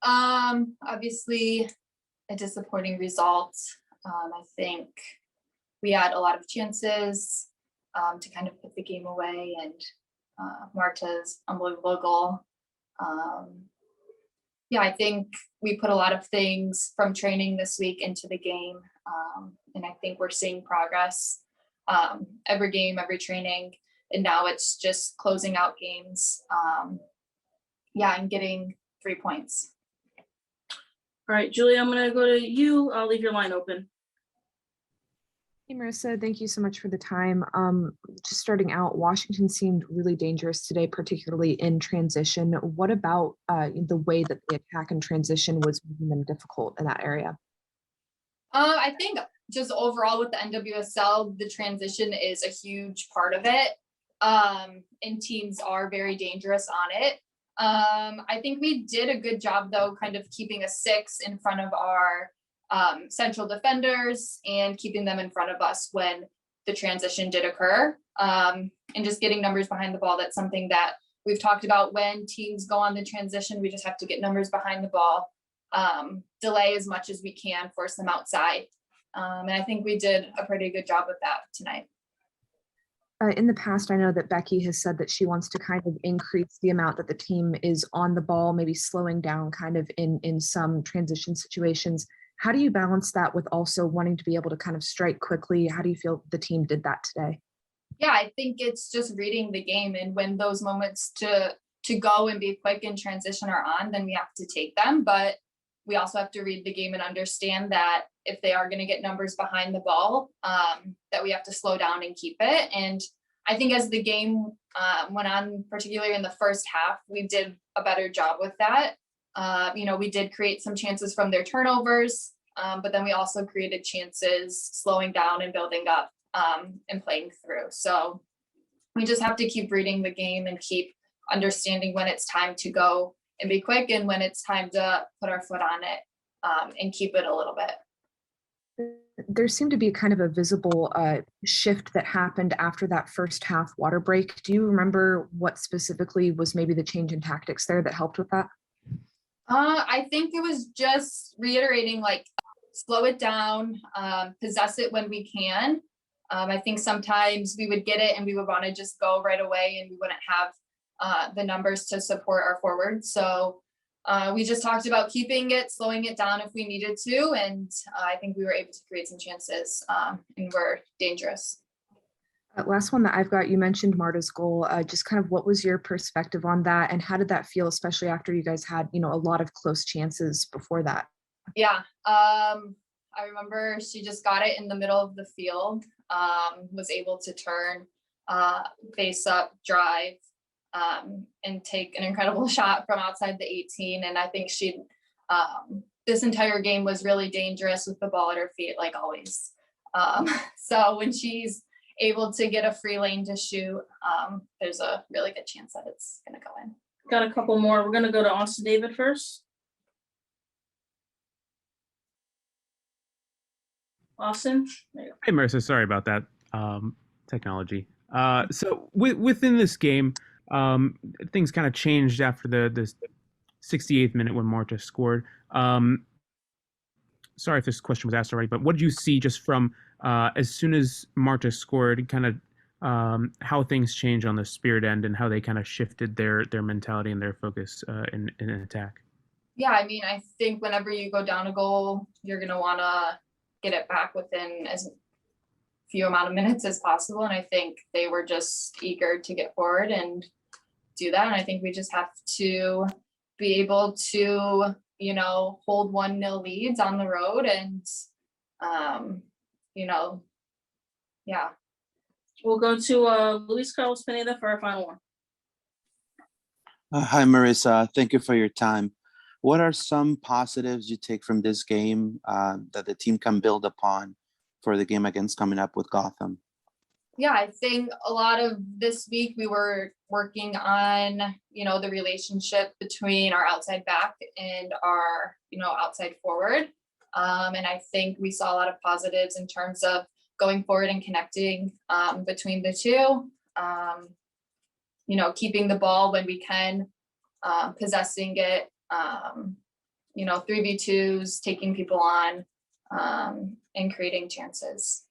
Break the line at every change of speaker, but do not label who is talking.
Obviously a disappointing result. I think we had a lot of chances to kind of put the game away, and Marta's unbelievable goal. Yeah, I think we put a lot of things from training this week into the game, and I think we're seeing progress every game, every training, and now it's just closing out games. Yeah, and getting 3 points.
All right, Julie, I'm going to go to you. I'll leave your line open.
Hey, Marisa, thank you so much for the time. Just starting out, Washington seemed really dangerous today, particularly in transition. What about the way that the attack and transition was making them difficult in that area?
I think just overall with the NWSL, the transition is a huge part of it, and teams are very dangerous on it. I think we did a good job, though, kind of keeping a 6 in front of our central defenders and keeping them in front of us when the transition did occur, and just getting numbers behind the ball. That's something that we've talked about. When teams go on the transition, we just have to get numbers behind the ball, delay as much as we can, force them outside. And I think we did a pretty good job with that tonight.
In the past, I know that Becky has said that she wants to kind of increase the amount that the team is on the ball, maybe slowing down kind of in some transition situations. How do you balance that with also wanting to be able to kind of strike quickly? How do you feel the team did that today?
Yeah, I think it's just reading the game, and when those moments to go and be quick in transition are on, then we have to take them. But we also have to read the game and understand that if they are going to get numbers behind the ball, that we have to slow down and keep it. And I think as the game went on, particularly in the first half, we did a better job with that. We did create some chances from their turnovers, but then we also created chances slowing down and building up and playing through. So we just have to keep reading the game and keep understanding when it's time to go and be quick, and when it's time to put our foot on it and keep it a little bit.
There seemed to be kind of a visible shift that happened after that first half water break. Do you remember what specifically was maybe the change in tactics there that helped with that?
I think it was just reiterating, like, slow it down, possess it when we can. I think sometimes we would get it and we would want to just go right away, and we wouldn't have the numbers to support our forward. So we just talked about keeping it, slowing it down if we needed to. And I think we were able to create some chances and were dangerous.
Last one that I've got, you mentioned Marta's goal. Just kind of what was your perspective on that, and how did that feel, especially after you guys had, a lot of close chances before that?
Yeah, I remember she just got it in the middle of the field, was able to turn, face up, drive, and take an incredible shot from outside the 18. And I think she, this entire game was really dangerous with the ball at her feet, like always. So when she's able to get a free lane to shoot, there's a really good chance that it's going to go in.
Got a couple more. We're going to go to Austin David first. Austin?
Hey, Marisa, sorry about that technology. So within this game, things kind of changed after the 68th minute when Marta scored. Sorry if this question was asked already, but what did you see just from as soon as Marta scored, kind of how things changed on the Spirit end and how they kind of shifted their mentality and their focus in attack?
Yeah, I mean, I think whenever you go down a goal, you're going to want to get it back within as few amount of minutes as possible. And I think they were just eager to get forward and do that. And I think we just have to be able to, hold 1-0 leads on the road and, yeah.
We'll go to Luis Carlos Pineda for our final one.
Hi, Marisa. Thank you for your time. What are some positives you take from this game that the team can build upon for the game against coming up with Gotham?
Yeah, I think a lot of this week we were working on, the relationship between our outside back and our, outside forward. And I think we saw a lot of positives in terms of going forward and connecting between the two, keeping the ball when we can, possessing it, 3v2s, taking people on, and creating chances.